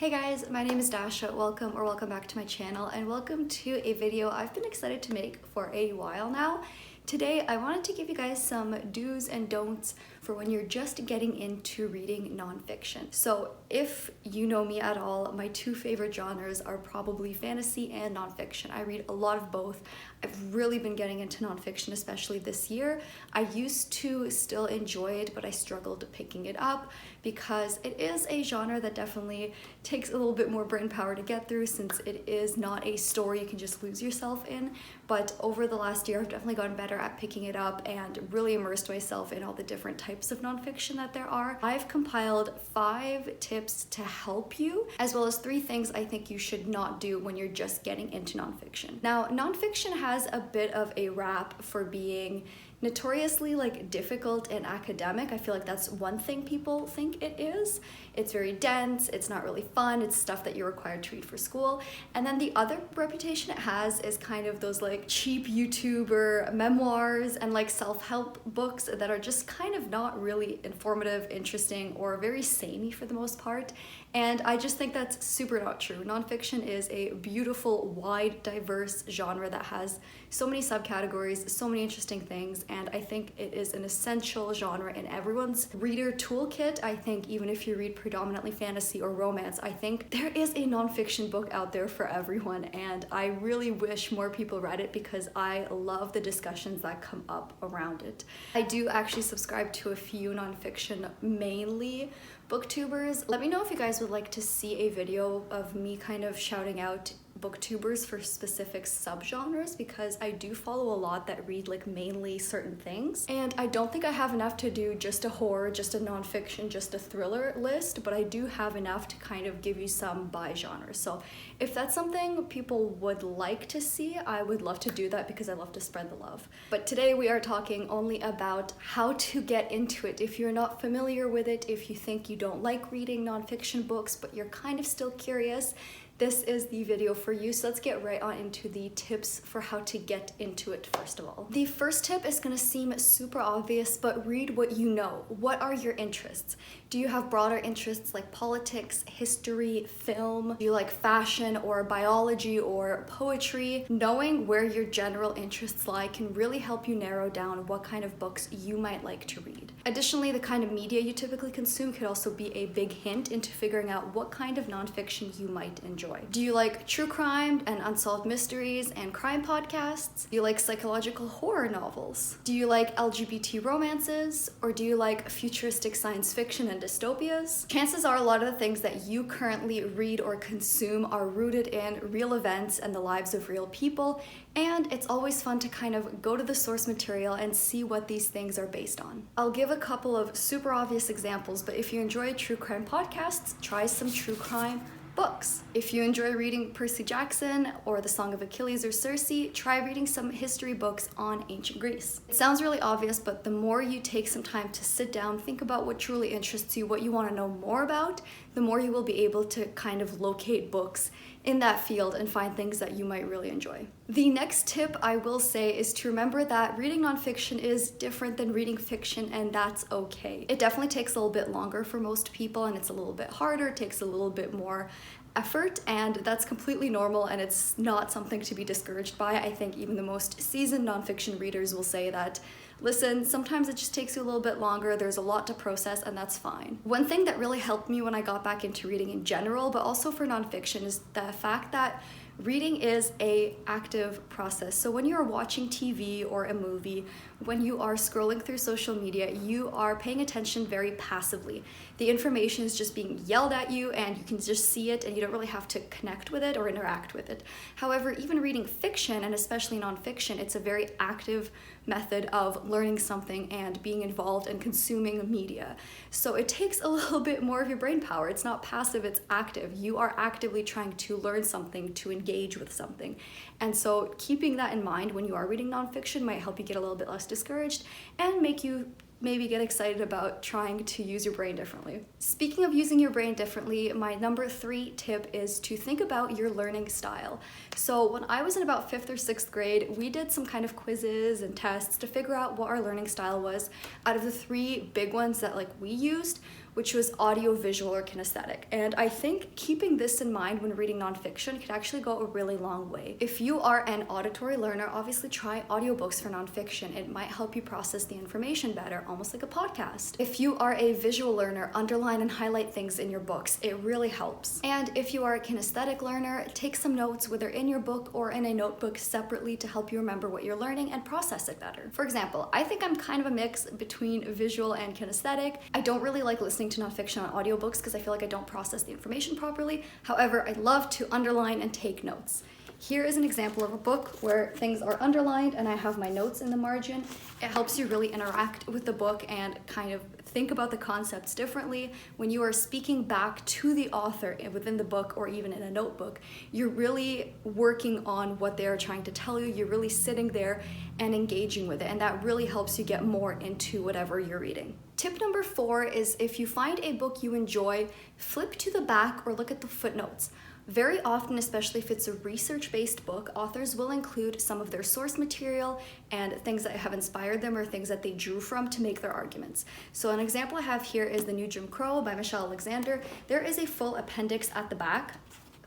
Hey guys, my name is Dasha. Welcome back to my channel and welcome to a video I've been excited to make for a while now. Today I wanted to give you guys some do's and don'ts for when you're just getting into reading nonfiction. So if you know me at all, my two favorite genres are probably fantasy and nonfiction. I read a lot of both. I've really been getting into nonfiction, especially this year. I used to still enjoy it, but I struggled picking it up because it is a genre that definitely takes a little bit more brain power to get through, since it is not a story you can just lose yourself in. But over the last year, I've definitely gotten better at picking it up and really immersed myself in all the different types of nonfiction that there are. I've compiled 5 tips to help you, as well as 3 things I think you should not do when you're just getting into nonfiction. Now, nonfiction has a bit of a rap for being notoriously difficult and academic. I feel like that's one thing people think it is. It's very dense, it's not really fun, it's stuff that you're required to read for school. And then the other reputation it has is kind of those cheap YouTuber memoirs and self-help books that are just kind of not really informative, interesting, or very samey for the most part. And I just think that's super not true. Nonfiction is a beautiful, wide, diverse genre that has so many subcategories, so many interesting things, and I think it is an essential genre in everyone's reader toolkit. I think even if you read predominantly fantasy or romance, I think there is a nonfiction book out there for everyone, and I really wish more people read it because I love the discussions that come up around it. I do actually subscribe to a few nonfiction, mainly booktubers. Let me know if you guys would like to see a video of me kind of shouting out booktubers for specific subgenres, because I do follow a lot that read mainly certain things, and I don't think I have enough to do just a horror, just a nonfiction, just a thriller list, but I do have enough to kind of give you some by genre. So if that's something people would like to see, I would love to do that because I love to spread the love. But today we are talking only about how to get into it. If you're not familiar with it, if you think you don't like reading nonfiction books but you're kind of still curious, this is the video for you. So let's get right on into the tips for how to get into it first of all. The first tip is gonna seem super obvious, but read what you know. What are your interests? Do you have broader interests like politics, history, film? Do you like fashion or biology or poetry? Knowing where your general interests lie can really help you narrow down what kind of books you might like to read. Additionally, the kind of media you typically consume could also be a big hint into figuring out what kind of nonfiction you might enjoy. Do you like true crime and unsolved mysteries and crime podcasts? Do you like psychological horror novels? Do you like LGBT romances? Or do you like futuristic science fiction and dystopias? Chances are a lot of the things that you currently read or consume are rooted in real events and the lives of real people, and it's always fun to kind of go to the source material and see what these things are based on. I'll give a couple of super obvious examples, but if you enjoy true crime podcasts, try some true crime books. If you enjoy reading Percy Jackson or The Song of Achilles or Circe, try reading some history books on ancient Greece. It sounds really obvious, but the more you take some time to sit down, think about what truly interests you, what you want to know more about, the more you will be able to kind of locate books in that field and find things that you might really enjoy. The next tip I will say is to remember that reading nonfiction is different than reading fiction, and that's okay. It definitely takes a little bit longer for most people, and it's a little bit harder, it takes a little bit more effort, and that's completely normal, and it's not something to be discouraged by. I think even the most seasoned nonfiction readers will say that, listen, sometimes it just takes you a little bit longer, there's a lot to process, and that's fine. One thing that really helped me when I got back into reading in general, but also for nonfiction, is the fact that reading is an active process. So when you're watching TV or a movie, when you are scrolling through social media, you are paying attention very passively. The information is just being yelled at you and you can just see it and you don't really have to connect with it or interact with it. However, even reading fiction, and especially nonfiction, it's a very active method of learning something and being involved and consuming media. So it takes a little bit more of your brain power. It's not passive, it's active. You are actively trying to learn something, to engage with something. And so keeping that in mind when you are reading nonfiction might help you get a little bit less discouraged and make you maybe get excited about trying to use your brain differently. Speaking of using your brain differently, my number 3 tip is to think about your learning style. So when I was in about 5th or 6th grade, we did some kind of quizzes and tests to figure out what our learning style was. Out of the 3 big ones that we used, which was audio, visual, or kinesthetic. And I think keeping this in mind when reading nonfiction could actually go a really long way. If you are an auditory learner, obviously try audiobooks for nonfiction. It might help you process the information better, almost like a podcast. If you are a visual learner, underline and highlight things in your books. It really helps. And if you are a kinesthetic learner, take some notes, whether in your book or in a notebook separately, to help you remember what you're learning and process it better. For example, I think I'm kind of a mix between visual and kinesthetic. I don't really like listening to nonfiction on audiobooks because I feel like I don't process the information properly. However, I love to underline and take notes. Here is an example of a book where things are underlined and I have my notes in the margin. It helps you really interact with the book and kind of think about the concepts differently. When you are speaking back to the author within the book or even in a notebook, you're really working on what they're trying to tell you. You're really sitting there and engaging with it, and that really helps you get more into whatever you're reading. Tip number 4 is if you find a book you enjoy, flip to the back or look at the footnotes. Very often, especially if it's a research-based book, authors will include some of their source material and things that have inspired them or things that they drew from to make their arguments. So an example I have here is The New Jim Crow by Michelle Alexander. There is a full appendix at the back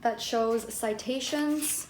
that shows citations,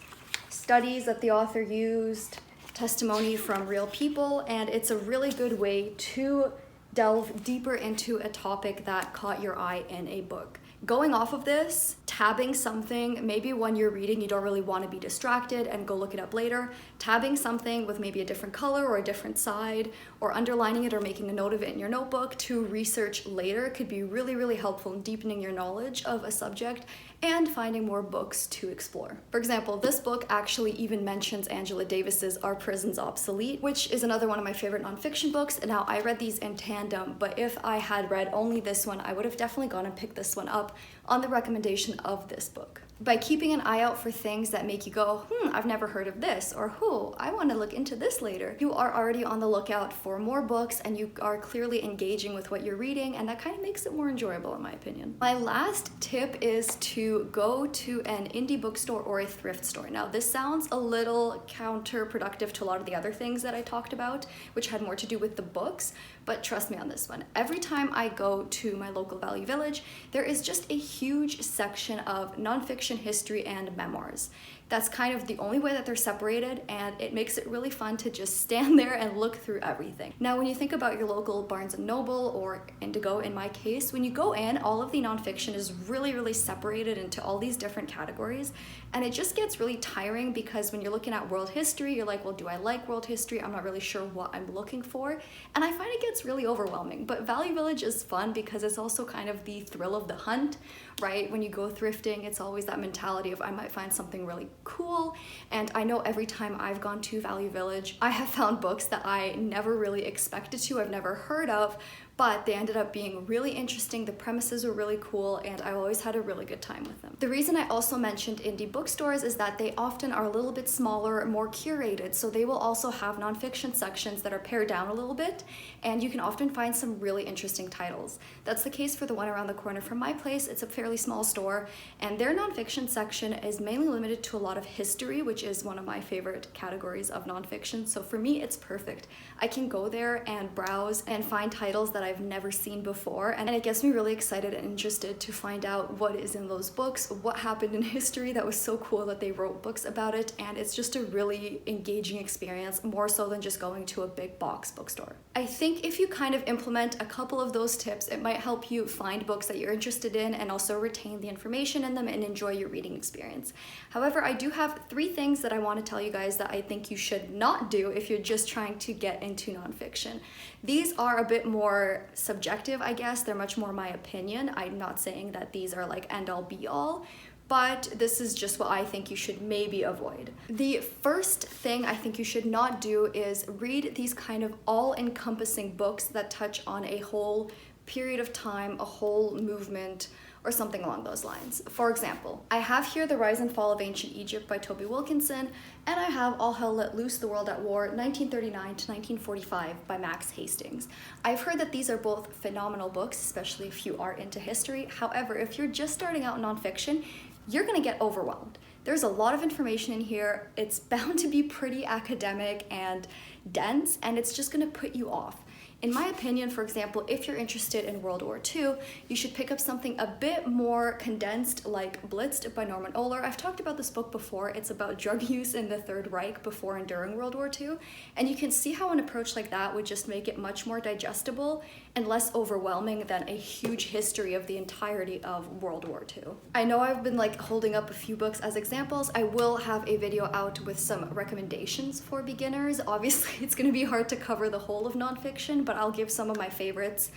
studies that the author used, testimony from real people, and it's a really good way to delve deeper into a topic that caught your eye in a book. Going off of this, tabbing something, maybe when you're reading you don't really want to be distracted and go look it up later, tabbing something with maybe a different color or a different side, or underlining it or making a note of it in your notebook to research later could be really, really helpful in deepening your knowledge of a subject and finding more books to explore. For example, this book actually even mentions Angela Davis's Are Prisons Obsolete, which is another one of my favorite nonfiction books. And now I read these in tandem, but if I had read only this one, I would have definitely gone and picked this one up on the recommendation of this book. By keeping an eye out for things that make you go, I've never heard of this, or I want to look into this later, you are already on the lookout for more books and you are clearly engaging with what you're reading, and that kind of makes it more enjoyable in my opinion. My last tip is to go to an indie bookstore or a thrift store. Now this sounds a little counterproductive to a lot of the other things that I talked about, which had more to do with the books, but trust me on this one. Every time I go to my local Value Village, there is just a huge section of nonfiction, history, and memoirs. That's kind of the only way that they're separated, and it makes it really fun to just stand there and look through everything. Now, when you think about your local Barnes & Noble or Indigo in my case, when you go in, all of the nonfiction is really, really separated into all these different categories, and it just gets really tiring because when you're looking at world history, you're like, well, do I like world history? I'm not really sure what I'm looking for, and I find it gets really overwhelming. But Value Village is fun because it's also kind of the thrill of the hunt, right? When you go thrifting, it's always that mentality of I might find something really cool. And I know every time I've gone to Value Village, I have found books that I never really expected to, I've never heard of, but they ended up being really interesting. The premises were really cool, and I always had a really good time with them. The reason I also mentioned indie bookstores is that they often are a little bit smaller, more curated, so they will also have nonfiction sections that are pared down a little bit, and you can often find some really interesting titles. That's the case for the one around the corner from my place. It's a fairly small store, and their nonfiction section is mainly limited to a lot of history, which is one of my favorite categories of nonfiction, so for me it's perfect. I can go there and browse and find titles that I've never seen before, and it gets me really excited and interested to find out what is in those books, what happened in history that was so cool that they wrote books about it, and it's just a really engaging experience, more so than just going to a big box bookstore. I think if you kind of implement a couple of those tips, it might help you find books that you're interested in and also retain the information in them and enjoy your reading experience. However, I do have 3 things that I want to tell you guys that I think you should not do if you're just trying to get into nonfiction. These are a bit more subjective, I guess. They're much more my opinion. I'm not saying that these are like end all be all, but this is just what I think you should maybe avoid. The first thing I think you should not do is read these kind of all-encompassing books that touch on a whole period of time, a whole movement, or something along those lines. For example, I have here The Rise and Fall of Ancient Egypt by Toby Wilkinson, and I have All Hell Let Loose, The World at War, 1939 to 1945 by Max Hastings. I've heard that these are both phenomenal books, especially if you are into history. However, if you're just starting out in nonfiction, you're gonna get overwhelmed. There's a lot of information in here. It's bound to be pretty academic and dense, and it's just gonna put you off. In my opinion, for example, if you're interested in World War II, you should pick up something a bit more condensed like Blitzed by Norman Ohler. I've talked about this book before. It's about drug use in the Third Reich before and during World War II. And you can see how an approach like that would just make it much more digestible and less overwhelming than a huge history of the entirety of World War II. I know I've been like holding up a few books as examples. I will have a video out with some recommendations for beginners. Obviously, it's going to be hard to cover the whole of nonfiction, but I'll give some of my favorites,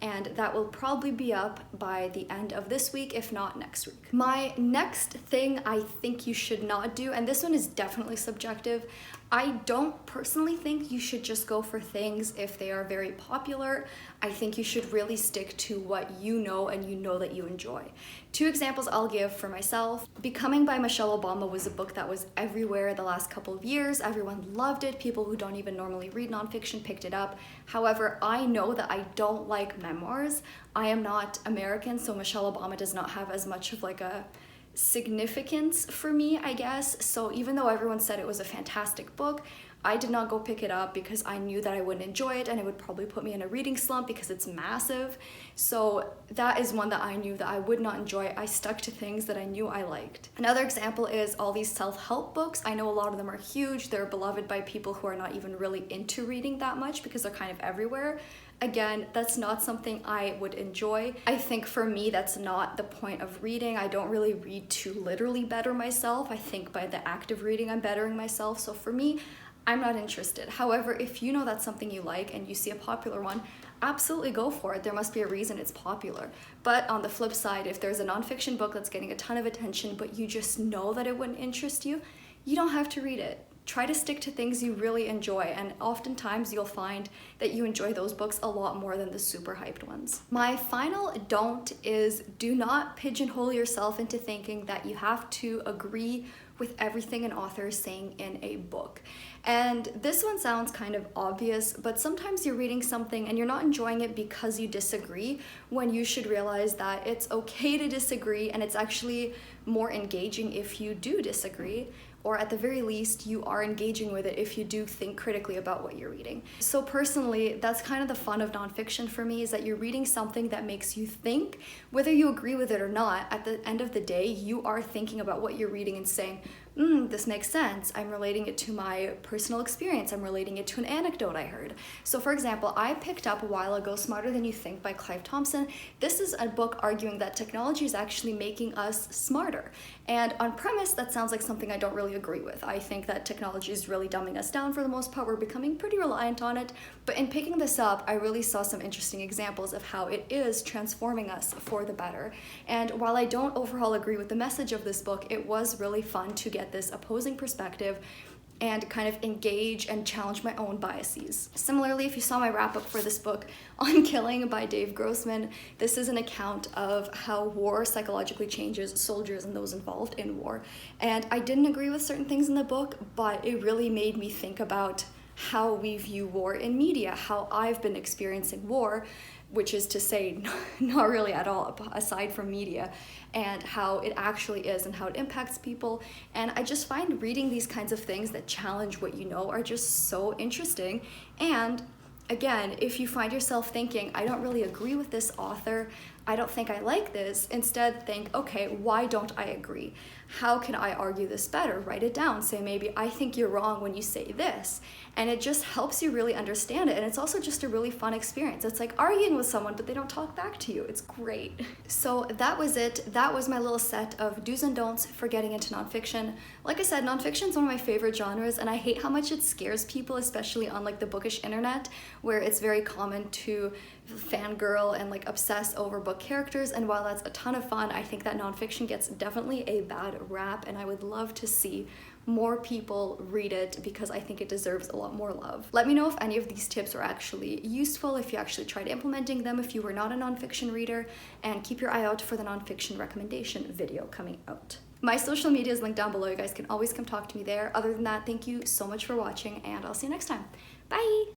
and that will probably be up by the end of this week, if not next week. My next thing I think you should not do, and this one is definitely subjective, I don't personally think you should just go for things if they are very popular. I think you should really stick to what you know and you know that you enjoy. Two examples I'll give for myself. Becoming by Michelle Obama was a book that was everywhere the last couple of years. Everyone loved it. People who don't even normally read nonfiction picked it up. However, I know that I don't like memoirs. I am not American, so Michelle Obama does not have as much of like a significance for me, I guess. So even though everyone said it was a fantastic book, I did not go pick it up because I knew that I wouldn't enjoy it and it would probably put me in a reading slump because it's massive. So that is one that I knew that I would not enjoy. I stuck to things that I knew I liked. Another example is all these self-help books. I know a lot of them are huge. They're beloved by people who are not even really into reading that much because they're kind of everywhere. Again, that's not something I would enjoy. I think for me, that's not the point of reading. I don't really read to literally better myself. I think by the act of reading, I'm bettering myself. So for me, I'm not interested. However, if you know that's something you like and you see a popular one, absolutely go for it. There must be a reason it's popular. But on the flip side, if there's a nonfiction book that's getting a ton of attention, but you just know that it wouldn't interest you, you don't have to read it. Try to stick to things you really enjoy, and oftentimes you'll find that you enjoy those books a lot more than the super hyped ones. My final don't is do not pigeonhole yourself into thinking that you have to agree with everything an author is saying in a book. And this one sounds kind of obvious, but sometimes you're reading something and you're not enjoying it because you disagree, when you should realize that it's okay to disagree and it's actually more engaging if you do disagree, or at the very least, you are engaging with it if you do think critically about what you're reading. So personally, that's kind of the fun of nonfiction for me, is that you're reading something that makes you think. Whether you agree with it or not, at the end of the day, you are thinking about what you're reading and saying, this makes sense. I'm relating it to my personal experience. I'm relating it to an anecdote I heard. So for example, I picked up a while ago Smarter Than You Think by Clive Thompson. This is a book arguing that technology is actually making us smarter. And on premise, that sounds like something I don't really agree with. I think that technology is really dumbing us down for the most part. We're becoming pretty reliant on it. But in picking this up, I really saw some interesting examples of how it is transforming us for the better. And while I don't overall agree with the message of this book, it was really fun to get this opposing perspective and kind of engage and challenge my own biases. Similarly, if you saw my wrap up for this book, On Killing by Dave Grossman, this is an account of how war psychologically changes soldiers and those involved in war. And I didn't agree with certain things in the book, but it really made me think about how we view war in media, how I've been experiencing war, which is to say not really at all aside from media, and how it actually is and how it impacts people. And I just find reading these kinds of things that challenge what you know are just so interesting. And again, if you find yourself thinking, I don't really agree with this author, I don't think I like this, instead think, okay, why don't I agree? How can I argue this better? Write it down. Say, maybe I think you're wrong when you say this. And it just helps you really understand it. And it's also just a really fun experience. It's like arguing with someone, but they don't talk back to you. It's great. So that was it. That was my little set of do's and don'ts for getting into nonfiction. Like I said, nonfiction is one of my favorite genres, and I hate how much it scares people, especially on like the bookish internet, where it's very common to fangirl and like obsess over book characters. And while that's a ton of fun, I think that nonfiction gets definitely a bad rap, and I would love to see more people read it because I think it deserves a lot more love. Let me know if any of these tips are actually useful, if you actually tried implementing them, if you were not a nonfiction reader, and keep your eye out for the nonfiction recommendation video coming out. My social media is linked down below. You guys can always come talk to me there. Other than that, thank you so much for watching, and I'll see you next time. Bye!